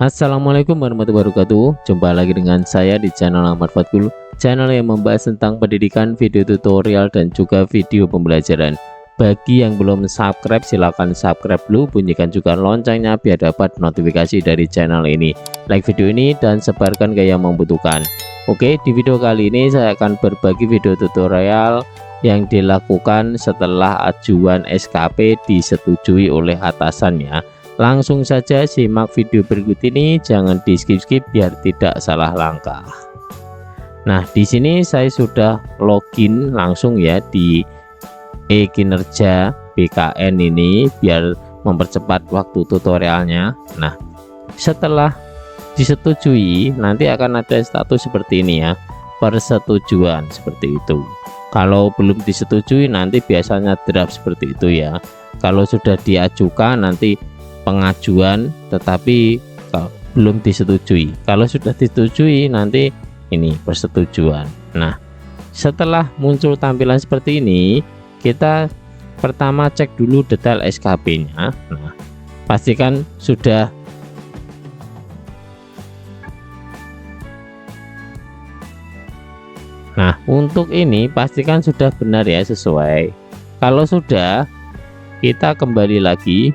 Assalamualaikum warahmatullahi wabarakatuh. Jumpa lagi dengan saya di channel Ahmad Fatkul, channel yang membahas tentang pendidikan, video tutorial dan juga video pembelajaran. Bagi yang belum subscribe, silahkan subscribe dulu, bunyikan juga loncengnya biar dapat notifikasi dari channel ini. Like video ini dan sebarkan ke yang membutuhkan. Oke, di video kali ini saya akan berbagi video tutorial yang dilakukan setelah ajuan SKP disetujui oleh atasannya. Langsung saja simak video berikut ini, jangan di skip-skip biar tidak salah langkah. Nah, di sini saya sudah login langsung ya di e-kinerja BKN ini biar mempercepat waktu tutorialnya. Nah, setelah disetujui nanti akan ada status seperti ini ya, persetujuan seperti itu. Kalau belum disetujui nanti biasanya draft seperti itu ya. Kalau sudah diajukan nanti pengajuan tetapi belum disetujui. Kalau sudah disetujui nanti ini persetujuan. Nah, setelah muncul tampilan seperti ini, kita pertama cek dulu detail SKP-nya. Nah, pastikan sudah Nah, untuk ini pastikan sudah benar ya, sesuai. Kalau sudah, kita kembali lagi,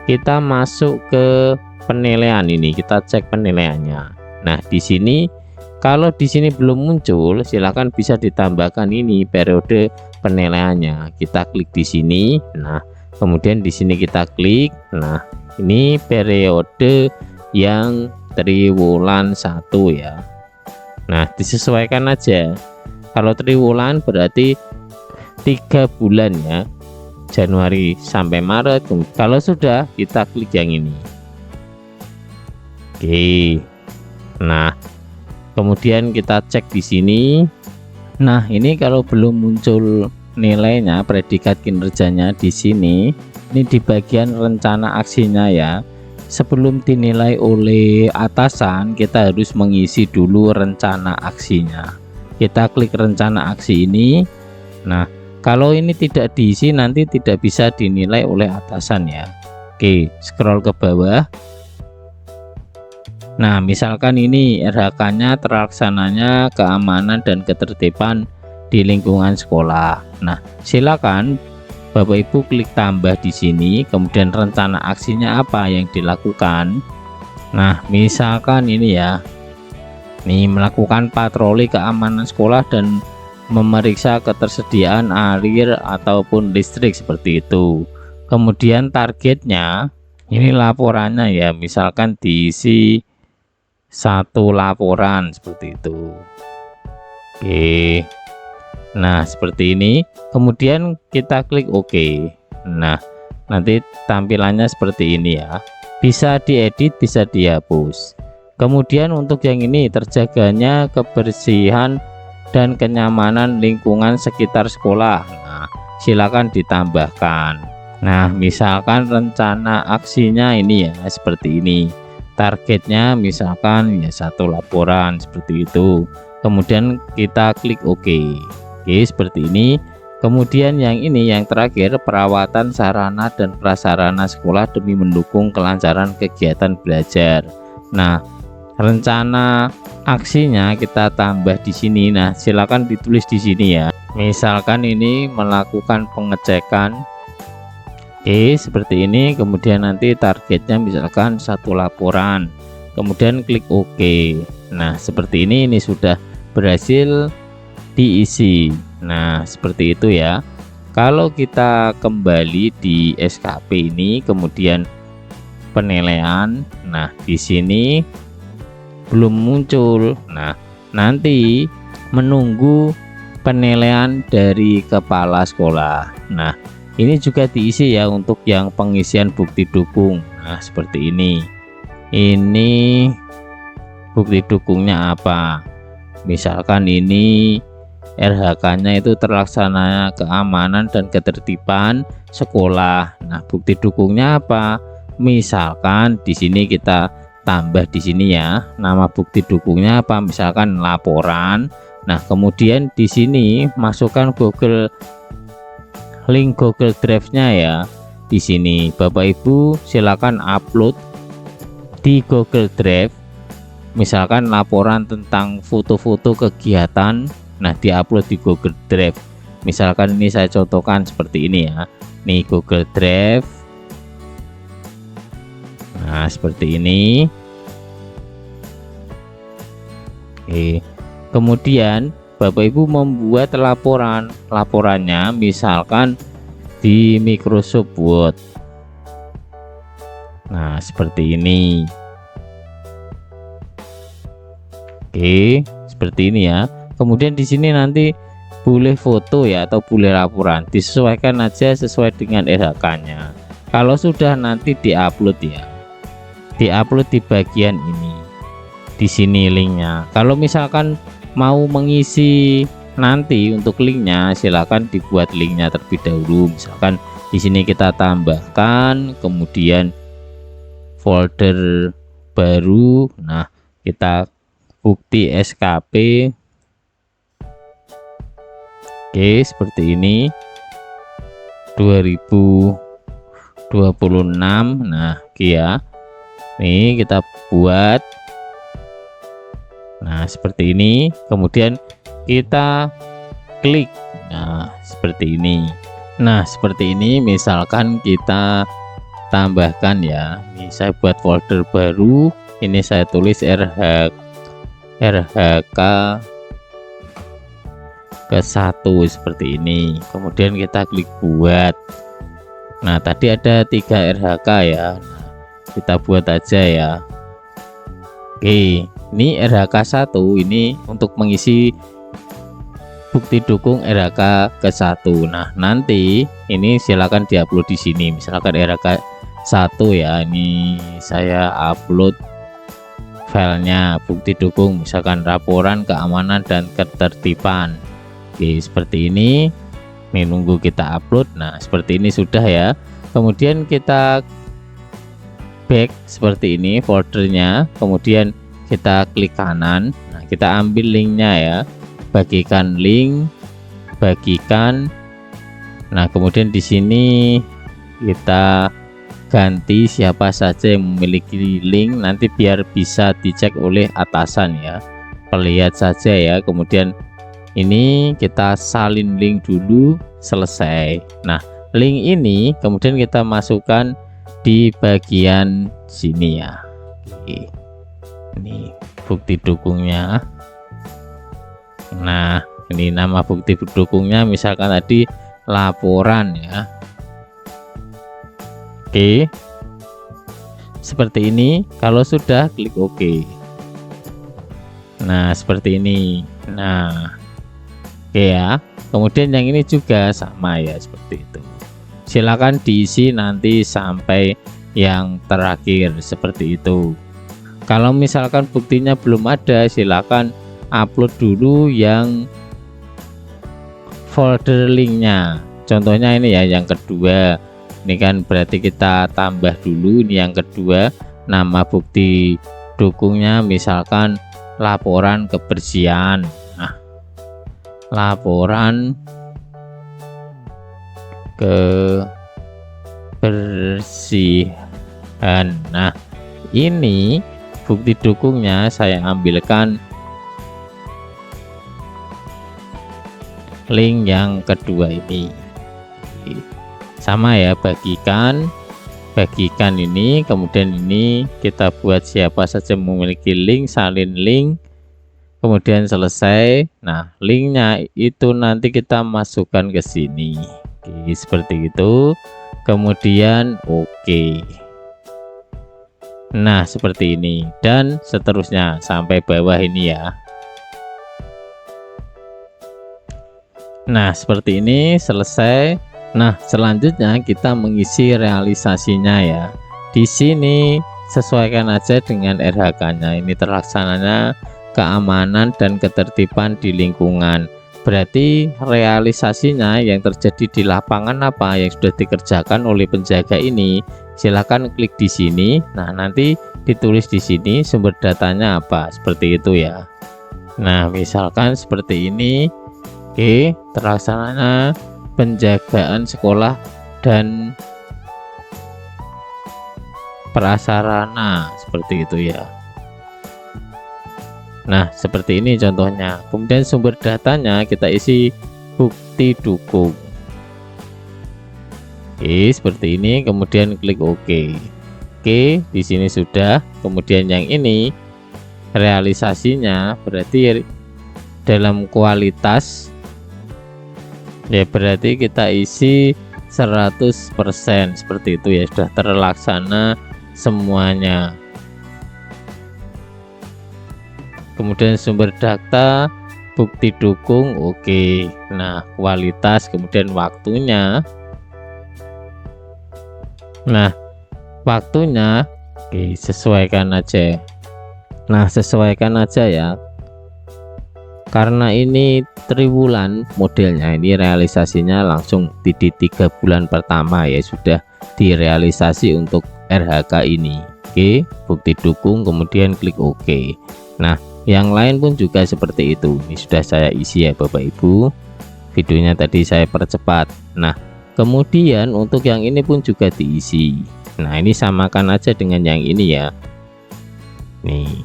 kita masuk ke penilaian ini, kita cek penilaiannya. Nah, di sini kalau di sini belum muncul, silahkan bisa ditambahkan ini periode penilaiannya. Kita klik di sini. Nah, kemudian di sini kita klik. Nah, ini periode yang triwulan 1 ya. Nah, disesuaikan aja. Kalau triwulan berarti 3 bulan ya, Januari sampai Maret. Kalau sudah, kita klik yang ini. Oke. Nah, kemudian kita cek di sini. Nah, ini kalau belum muncul nilainya, predikat kinerjanya di sini, ini di bagian rencana aksinya ya. Sebelum dinilai oleh atasan, kita harus mengisi dulu rencana aksinya. Kita klik rencana aksi ini. Nah, kalau ini tidak diisi nanti tidak bisa dinilai oleh atasan ya. Oke, scroll ke bawah. Nah, misalkan ini RHK-nya terlaksananya keamanan dan ketertiban di lingkungan sekolah. Nah, silakan Bapak Ibu klik tambah di sini, kemudian rencana aksinya apa yang dilakukan. Nah, misalkan ini ya, nih melakukan patroli keamanan sekolah dan memeriksa ketersediaan air ataupun listrik seperti itu. Kemudian targetnya, ini laporannya ya, misalkan diisi 1 laporan seperti itu. Oke. Nah, seperti ini. Kemudian kita klik OK. Nah, nanti tampilannya seperti ini ya. Bisa diedit, bisa dihapus. Kemudian untuk yang ini, terjaganya kebersihan dan kenyamanan lingkungan sekitar sekolah. Nah, silakan ditambahkan. Nah, misalkan rencana aksinya ini ya seperti ini. Targetnya misalkan ya 1 laporan seperti itu. Kemudian kita klik OK. Oke, seperti ini. Kemudian yang ini yang terakhir, perawatan sarana dan prasarana sekolah demi mendukung kelancaran kegiatan belajar. Nah, rencana aksinya kita tambah di sini. Nah, silakan ditulis di sini ya. Misalkan ini melakukan pengecekan. Oke, seperti ini. Kemudian nanti targetnya misalkan 1 laporan. Kemudian klik OK. Nah, seperti ini sudah berhasil diisi. Nah, seperti itu ya. Kalau kita kembali di SKP ini, kemudian penilaian. Nah, di sini belum muncul. Nah, nanti menunggu penilaian dari kepala sekolah. Nah, ini juga diisi ya untuk yang pengisian bukti dukung. Nah, seperti ini. Ini bukti dukungnya apa? Misalkan ini RHK-nya itu terlaksana keamanan dan ketertiban sekolah. Nah, bukti dukungnya apa? Misalkan di sini kita tambah di sini ya, nama bukti dukungnya apa? Misalkan laporan. Nah, kemudian di sini masukkan link Google Drive-nya ya. Di sini Bapak Ibu silakan upload di Google Drive, misalkan laporan tentang foto-foto kegiatan, nah diupload di Google Drive. Misalkan ini saya contohkan seperti ini ya, nih Google Drive. Nah seperti ini. Oke, kemudian Bapak Ibu membuat laporannya misalkan di Microsoft Word. Nah seperti ini. Oke, seperti ini ya. Kemudian di sini nanti boleh foto ya atau boleh laporan, disesuaikan aja sesuai dengan RHK-nya. Kalau sudah nanti diupload ya, diupload di bagian ini, di sini linknya. Kalau misalkan mau mengisi nanti untuk linknya, silakan dibuat linknya terlebih dahulu. Misalkan di sini kita tambahkan, kemudian folder baru. Nah kita bukti SKP. Oke, seperti ini 2026. Nah ya, nih kita buat. Nah seperti ini, kemudian kita klik. Nah seperti ini. Nah seperti ini, misalkan kita tambahkan ya, ini saya buat folder baru, ini saya tulis RHK ke-1 seperti ini, kemudian kita klik buat. Nah tadi ada 3 RHK ya, nah, kita buat aja ya. Oke, ini RHK 1 ini untuk mengisi bukti dukung RHK ke-1. Nah nanti ini silakan diupload di sini, misalkan RHK 1 ya, ini saya upload filenya bukti dukung, misalkan laporan keamanan dan ketertiban. Oke, seperti ini. Nunggu kita upload. Nah seperti ini sudah ya. Kemudian kita back seperti ini foldernya, kemudian kita klik kanan. Nah kita ambil linknya ya, bagikan link, bagikan. Nah kemudian di sini kita ganti siapa saja yang memiliki link, nanti biar bisa dicek oleh atasan ya, perlihat saja ya. Kemudian ini kita salin link dulu, selesai. Nah link ini kemudian kita masukkan di bagian sini ya. Oke, ini bukti dukungnya. Nah ini nama bukti dukungnya, misalkan tadi laporan ya. Oke, seperti ini. Kalau sudah, klik OK. Nah seperti ini. Nah oke ya, kemudian yang ini juga sama ya, seperti itu. Silakan diisi nanti sampai yang terakhir seperti itu. Kalau misalkan buktinya belum ada, silakan upload dulu yang folder linknya. Contohnya ini ya, yang kedua. Ini kan berarti kita tambah dulu. Ini yang kedua, nama bukti dukungnya misalkan laporan kebersihan. Nah laporan kebersihan. Nah ini bukti dukungnya saya ambilkan link yang kedua ini. Sama ya, bagikan ini, kemudian ini kita buat siapa saja memiliki link, salin link, kemudian selesai. Nah linknya itu nanti kita masukkan ke sini. Oke, seperti itu. Kemudian oke. Nah seperti ini, dan seterusnya sampai bawah ini ya. Nah seperti ini, selesai. Nah selanjutnya kita mengisi realisasinya ya. Di sini sesuaikan aja dengan RHK-nya. Ini terlaksananya keamanan dan ketertiban di lingkungan. Berarti realisasinya yang terjadi di lapangan apa yang sudah dikerjakan oleh penjaga ini. Silakan klik di sini. Nah nanti ditulis di sini sumber datanya apa, seperti itu ya. Nah misalkan seperti ini. Oke, terlaksananya penjagaan sekolah dan prasarana seperti itu ya. Nah seperti ini contohnya. Kemudian sumber datanya kita isi bukti dukung. Oke seperti ini, kemudian klik OK. Oke di sini sudah. Kemudian yang ini realisasinya berarti dalam kualitas ya, berarti kita isi 100% seperti itu ya, sudah terlaksana semuanya. Kemudian sumber data bukti dukung oke. Nah kualitas kemudian waktunya, nah waktunya oke, sesuaikan aja. Nah sesuaikan aja ya, karena ini triwulan modelnya, ini realisasinya langsung di 3 bulan pertama ya, sudah direalisasi untuk RHK ini. Oke bukti dukung, kemudian klik OK. Nah yang lain pun juga seperti itu. Ini sudah saya isi ya Bapak Ibu, videonya tadi saya percepat. Nah kemudian untuk yang ini pun juga diisi. Nah ini samakan aja dengan yang ini ya, nih.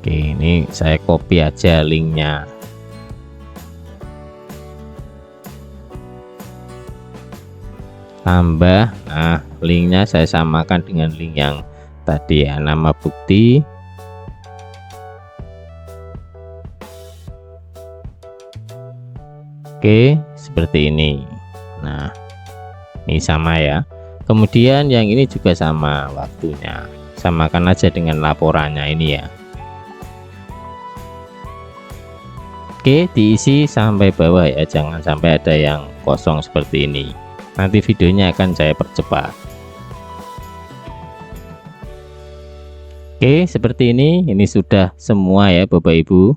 Oke ini saya copy aja linknya. Tambah, nah linknya saya samakan dengan link yang tadi ya, nama bukti, oke seperti ini. Nah ini sama ya. Kemudian yang ini juga sama waktunya, samakan aja dengan laporannya ini ya. Oke diisi sampai bawah ya, jangan sampai ada yang kosong seperti ini, nanti videonya akan saya percepat. Oke seperti ini sudah semua ya Bapak Ibu.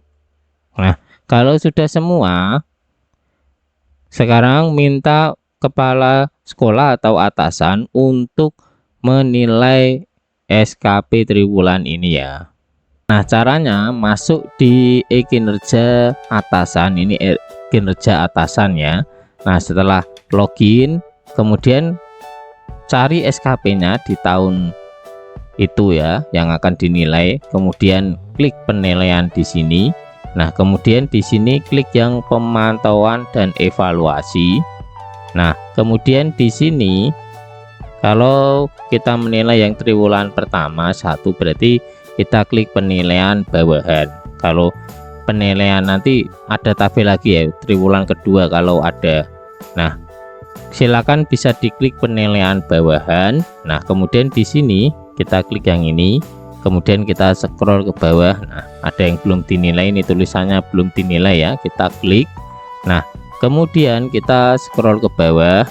Nah kalau sudah semua, sekarang minta kepala sekolah atau atasan untuk menilai SKP triwulan ini ya. Nah caranya masuk di kinerja atasan, ini kinerja atasan ya. Nah setelah login, kemudian cari SKP-nya di tahun itu ya yang akan dinilai, kemudian klik penilaian di sini. Nah kemudian di sini klik yang pemantauan dan evaluasi. Nah kemudian di sini kalau kita menilai yang triwulan pertama 1, berarti kita klik penilaian bawahan. Kalau penilaian nanti ada tabel lagi ya, triwulan kedua kalau ada. Nah silakan bisa diklik penilaian bawahan. Nah kemudian di sini kita klik yang ini, kemudian kita scroll ke bawah. Nah ada yang belum dinilai, ini tulisannya belum dinilai ya, kita klik. Nah kemudian kita scroll ke bawah.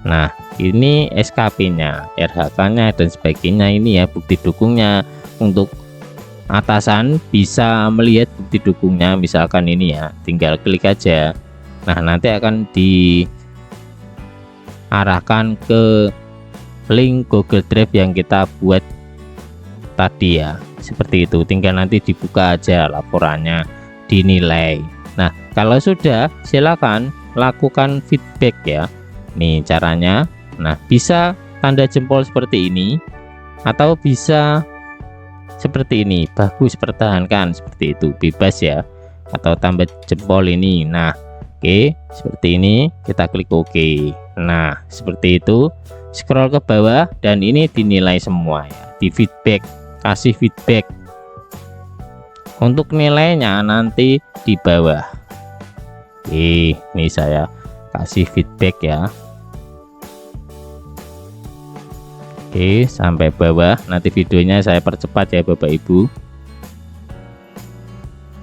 Nah ini SKP nya, RHK nya dan sebagainya, ini ya bukti dukungnya. Untuk atasan bisa melihat bukti dukungnya, misalkan ini ya, tinggal klik aja. Nah nanti akan diarahkan ke link Google Drive yang kita buat tadi ya, seperti itu. Tinggal nanti dibuka aja laporannya, dinilai. Nah kalau sudah, silakan lakukan feedback ya. Nih caranya. Nah bisa tanda jempol seperti ini, atau bisa seperti ini, bagus, pertahankan, seperti itu, bebas ya, atau tambah jempol ini. Nah oke seperti ini, kita klik OK. Nah seperti itu, scroll ke bawah dan ini dinilai semua ya, di feedback, kasih feedback. Untuk nilainya nanti di bawah. Oke ini saya kasih feedback ya. Oke sampai bawah, nanti videonya saya percepat ya Bapak Ibu.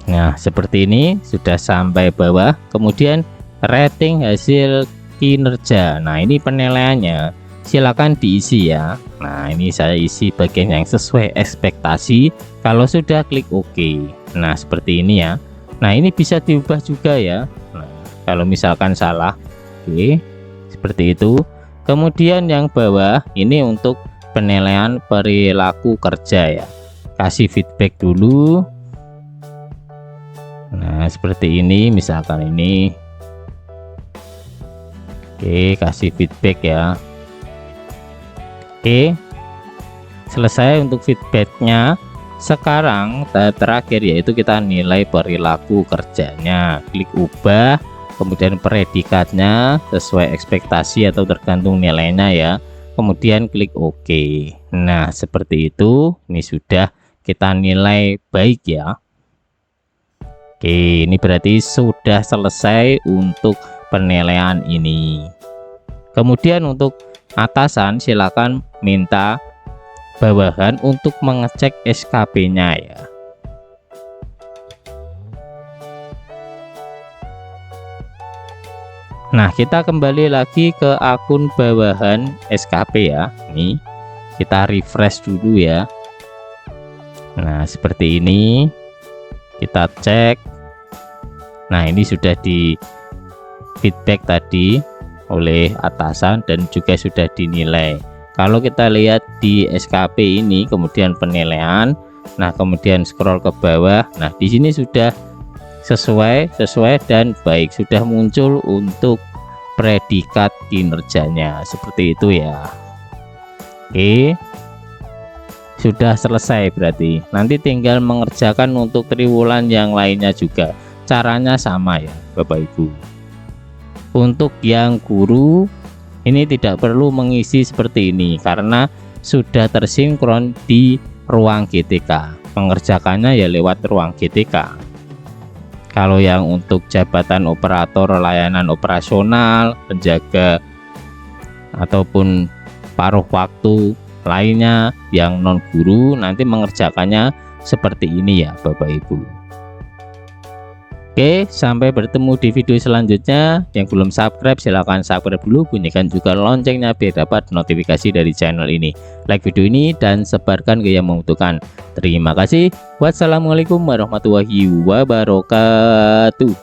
Nah seperti ini sudah sampai bawah. Kemudian rating hasil kinerja, nah ini penilaiannya, silakan diisi ya. Nah ini saya isi bagian yang sesuai ekspektasi. Kalau sudah, klik OK. Nah seperti ini ya. Nah ini bisa diubah juga ya, nah, kalau misalkan salah. Oke seperti itu. Kemudian yang bawah ini untuk penilaian perilaku kerja ya, kasih feedback dulu. Nah seperti ini, misalkan ini Oke, kasih feedback ya. Oke, selesai untuk feedbacknya. Sekarang terakhir yaitu kita nilai perilaku kerjanya. Klik ubah, kemudian predikatnya sesuai ekspektasi atau tergantung nilainya ya. Kemudian klik OK. Nah, seperti itu. Ini sudah kita nilai baik ya. Oke, ini berarti sudah selesai untuk penilaian ini. Kemudian untuk atasan silakan minta bawahan untuk mengecek SKP-nya ya. Nah, kita kembali lagi ke akun bawahan SKP ya. Nih, kita refresh dulu ya. Nah, seperti ini. Kita cek. Nah, ini sudah di feedback tadi oleh atasan dan juga sudah dinilai. Kalau kita lihat di SKP ini, kemudian penilaian, nah kemudian scroll ke bawah, nah di sini sudah sesuai dan baik, sudah muncul untuk predikat kinerjanya seperti itu ya. Oke, sudah selesai berarti. Nanti tinggal mengerjakan untuk triwulan yang lainnya juga. Caranya sama ya Bapak Ibu. Untuk yang guru ini tidak perlu mengisi seperti ini karena sudah tersinkron di ruang GTK. Mengerjakannya ya lewat ruang GTK. Kalau yang untuk jabatan operator layanan operasional, penjaga ataupun paruh waktu lainnya yang non guru, nanti mengerjakannya seperti ini ya Bapak Ibu. Oke, sampai bertemu di video selanjutnya. Yang belum subscribe silahkan subscribe dulu, bunyikan juga loncengnya biar dapat notifikasi dari channel ini. Like video ini dan sebarkan ke yang membutuhkan. Terima kasih. Wassalamualaikum warahmatullahi wabarakatuh.